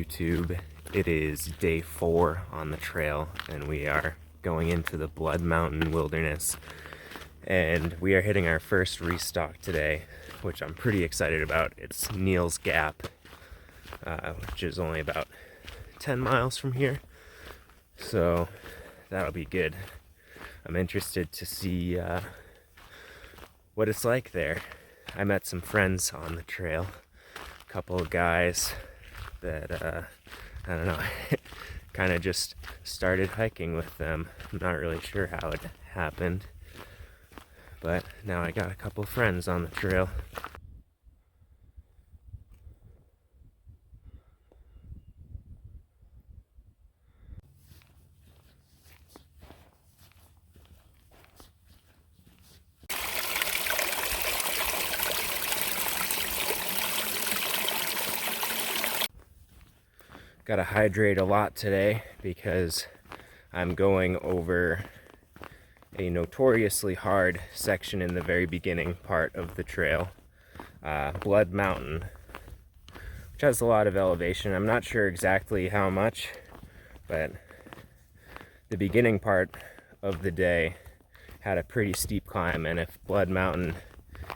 YouTube. It is day 4 on the trail, and we are going into the Blood Mountain Wilderness. And we are hitting our first restock today, which I'm pretty excited about. It's Neels Gap, which is only about 10 miles from here. So that'll be good. I'm interested to see what it's like there. I met some friends on the trail, a couple of guys that, I don't know, kind of just started hiking with them. I'm not really sure how it happened, but now I got a couple of friends on the trail. Gotta hydrate a lot today because I'm going over a notoriously hard section in the very beginning part of the trail, Blood Mountain, which has a lot of elevation. I'm not sure exactly how much, but the beginning part of the day had a pretty steep climb, and if Blood Mountain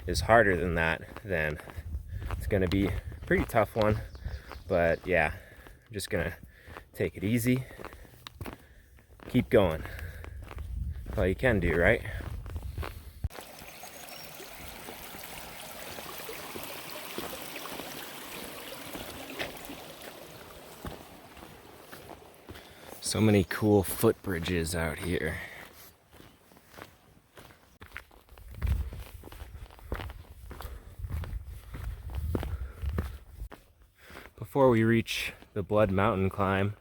is harder than that, then it's gonna be a pretty tough one. But yeah, I'm just gonna take it easy, keep going. That's all you can do, right? So many cool footbridges out here. Before we reach the Blood Mountain climb,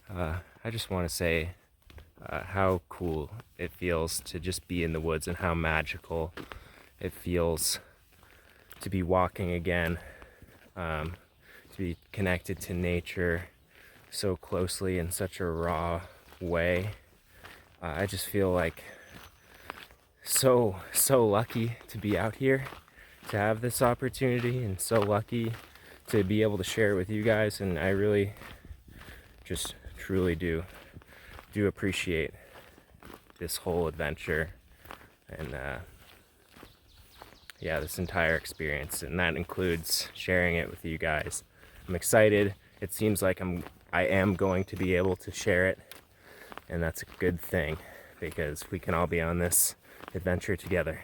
I just want to say how cool it feels to just be in the woods and how magical it feels to be walking again, to be connected to nature so closely in such a raw way. I just feel like so lucky to be out here, to have this opportunity, and so lucky to be able to share it with you guys. And I really just truly do appreciate this whole adventure and yeah, this entire experience, and that includes sharing it with you guys. I'm excited. It seems like I am going to be able to share it, and that's a good thing because we can all be on this adventure together.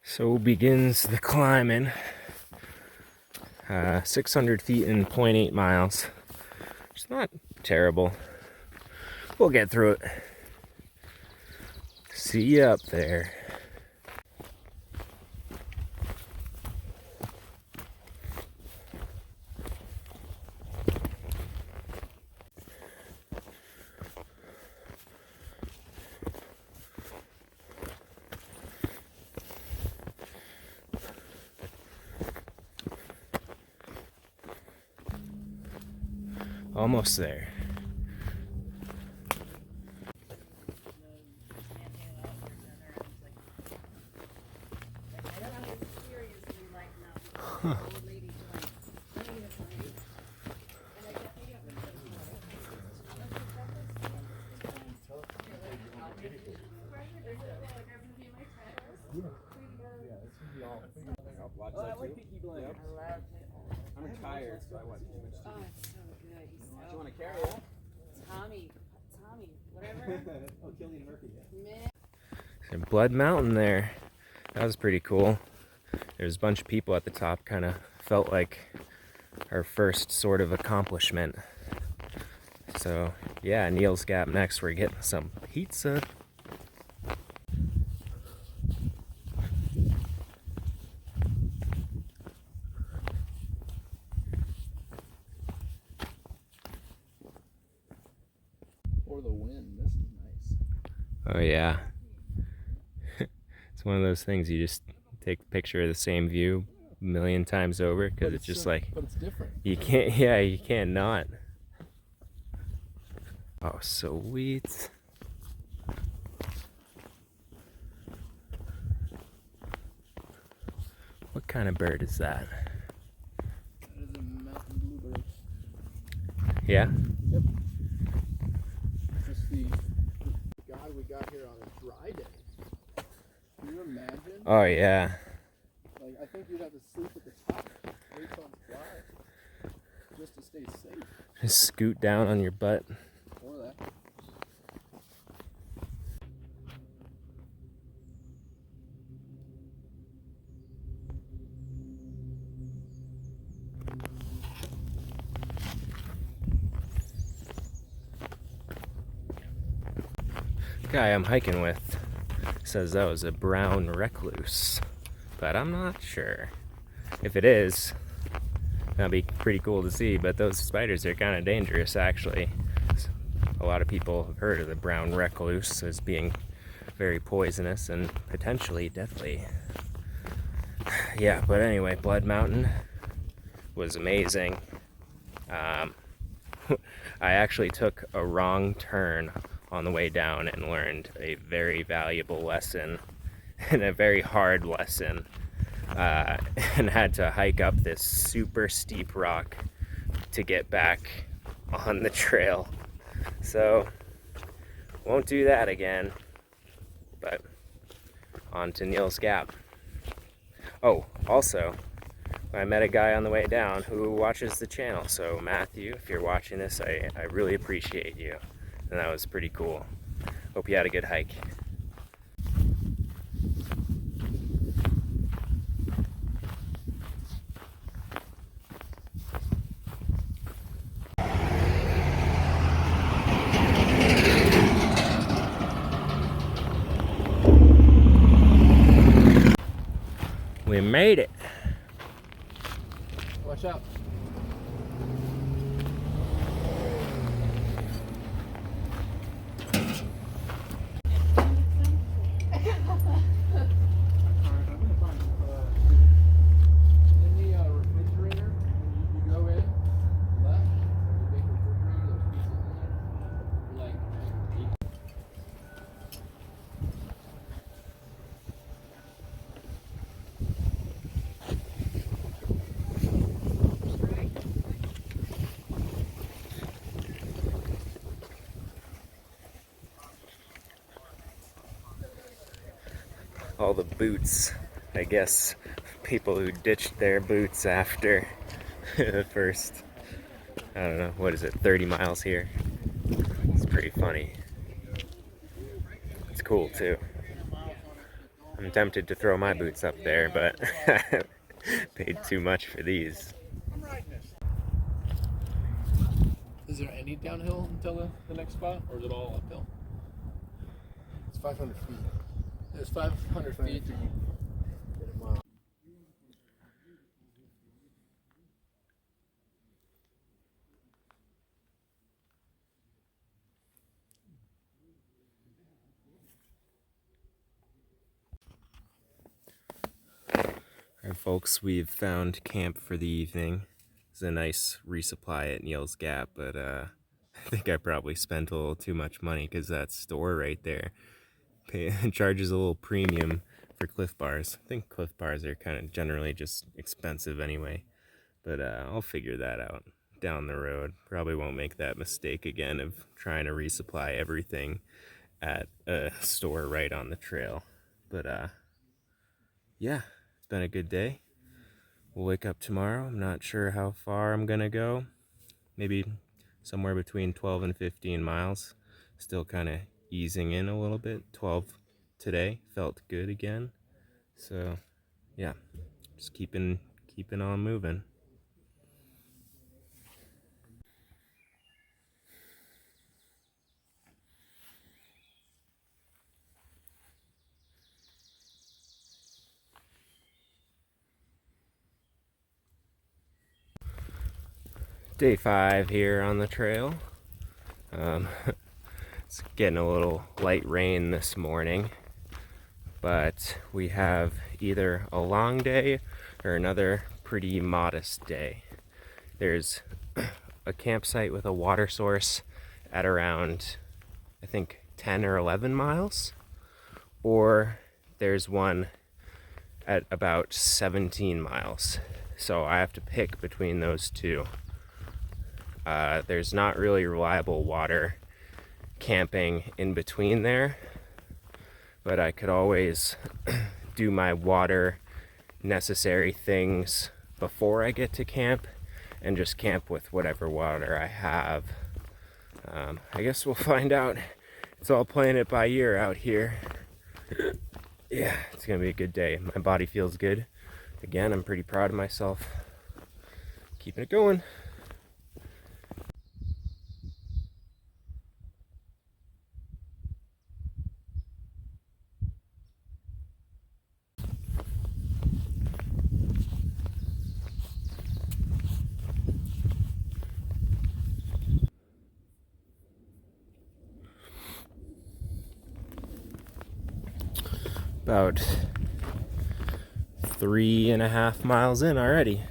So begins the climbing. 600 feet in 0.8 miles. It's not terrible. We'll get through it. See you up there. Almost there. Huh. I'm retired, so I watch too much TV. Oh, it's so good. He's so You want to carry it? Tommy, whatever. Oh, Killian Murphy, yeah. Man. Blood Mountain there. That was pretty cool. There's a bunch of people at the top. Kind of felt like our first sort of accomplishment. So yeah, Neels Gap next. We're getting some pizza. Or the wind. This is nice. Oh yeah. It's one of those things you just take a picture of the same view a million times over because it's just like, but it's different. you can't not. Oh, sweet. What kind of bird is that? That is a Yeah? Yep. Just the guy we got here on a dry day. Can you imagine? Oh, yeah. Like, I think you'd have to sleep at the top. Wait till it's dry. Just to stay safe. Just scoot down on your butt. Or that. Guy I'm hiking with says that was a brown recluse, but I'm not sure. If it is, that'd be pretty cool to see, but those spiders are kind of dangerous actually. A lot of people have heard of the brown recluse as being very poisonous and potentially deadly. Yeah, but anyway, Blood Mountain was amazing. I actually took a wrong turn on the way down and learned a very valuable lesson and a very hard lesson, and had to hike up this super steep rock to get back on the trail. So won't do that again, but on to Neels Gap. Oh, also, I met a guy on the way down who watches the channel, so Matthew, if you're watching this, I really appreciate you. And that was pretty cool. Hope you had a good hike. We made it. Watch out. All the boots, I guess people who ditched their boots after the first, I don't know, what is it, 30 miles here. It's pretty funny. It's cool too. I'm tempted to throw my boots up there, but I paid too much for these. Is there any downhill until the next spot, or is it all uphill? It's 500 feet. It's 500 feet. Alright folks, we've found camp for the evening. It's a nice resupply at Neels Gap, but I think I probably spent a little too much money because that store right there charges a little premium for Cliff Bars. I think Cliff Bars are kind of generally just expensive anyway, but I'll figure that out down the road. Probably won't make that mistake again of trying to resupply everything at a store right on the trail. But yeah, it's been a good day. We'll wake up tomorrow. I'm not sure how far I'm gonna go. Maybe somewhere between 12 and 15 miles. Still kind of easing in a little bit. 12 today felt good again. So yeah, just keeping on moving. Day 5 here on the trail. It's getting a little light rain this morning, but we have either a long day or another pretty modest day. There's a campsite with a water source at around, I think, 10 or 11 miles, or there's one at about 17 miles. So I have to pick between those two. There's not really reliable water camping in between there, but I could always do my water necessary things before I get to camp and just camp with whatever water I have. I guess we'll find out. It's all playing it by ear out here. Yeah, it's gonna be a good day. My body feels good. Again, I'm pretty proud of myself. Keeping it going. About 3.5 miles in already.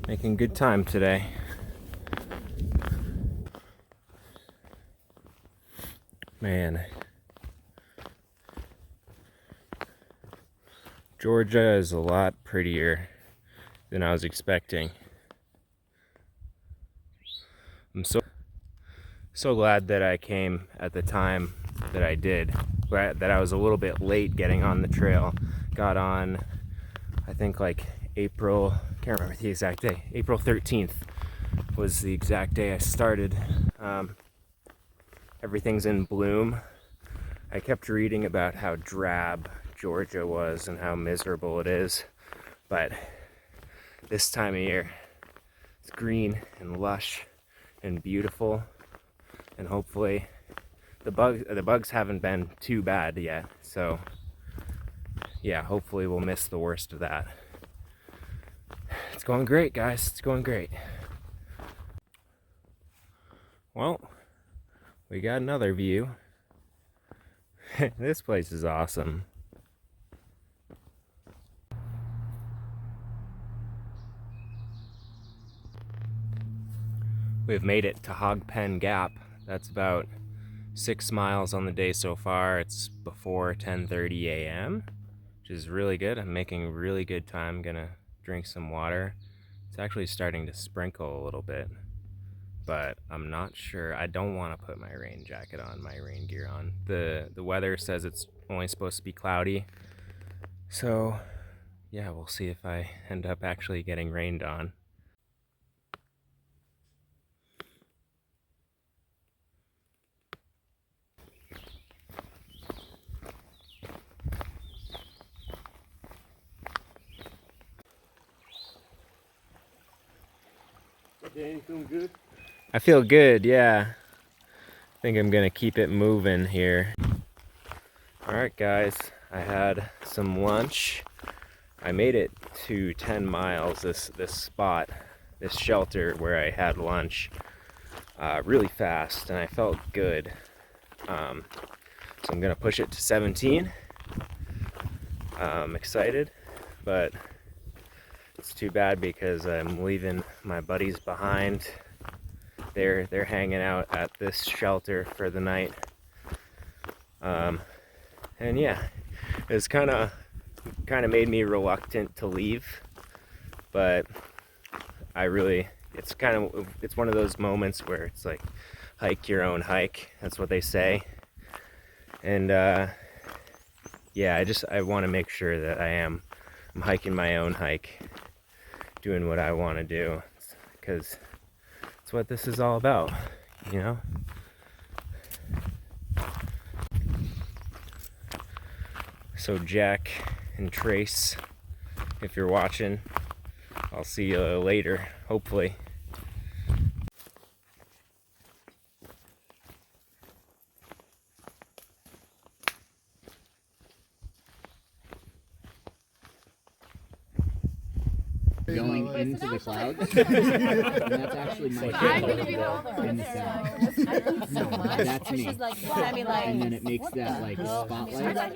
Making good time today. Man, Georgia is a lot prettier than I was expecting. I'm so glad that I came at the time that I did. That I was a little bit late getting on the trail. Got on, I think, like April, can't remember the exact day. April 13th was the exact day I started. Everything's in bloom. I kept reading about how drab Georgia was and how miserable it is, but this time of year it's green and lush and beautiful, and hopefully the bugs haven't been too bad yet, so yeah, hopefully we'll miss the worst of that. It's going great, guys. It's going great. Well, we got another view. This place is awesome. We've made it to Hogpen Gap. That's about 6 miles on the day so far. It's before 10:30 a.m., which is really good. I'm making really good time. Gonna drink some water. It's actually starting to sprinkle a little bit, but I'm not sure. I don't want to put my rain jacket on, my rain gear on. The weather says it's only supposed to be cloudy, so yeah, we'll see if I end up actually getting rained on. Danny, feeling good? I feel good, yeah. I think I'm gonna keep it moving here. Alright guys, I had some lunch. I made it to 10 miles, this spot, this shelter where I had lunch, really fast, and I felt good. So I'm gonna push it to 17. I'm excited, but it's too bad because I'm leaving my buddies behind. They're hanging out at this shelter for the night. And yeah, it's kind of made me reluctant to leave, but it's one of those moments where it's like, hike your own hike. That's what they say. And yeah, I want to make sure that I'm hiking my own hike, doing what I want to do, because it's what this is all about, you know? So Jack and Trace, if you're watching, I'll see you later, hopefully. Going into the clouds, and that's actually my in the sound. No, that's me. And then it makes that like spotlight.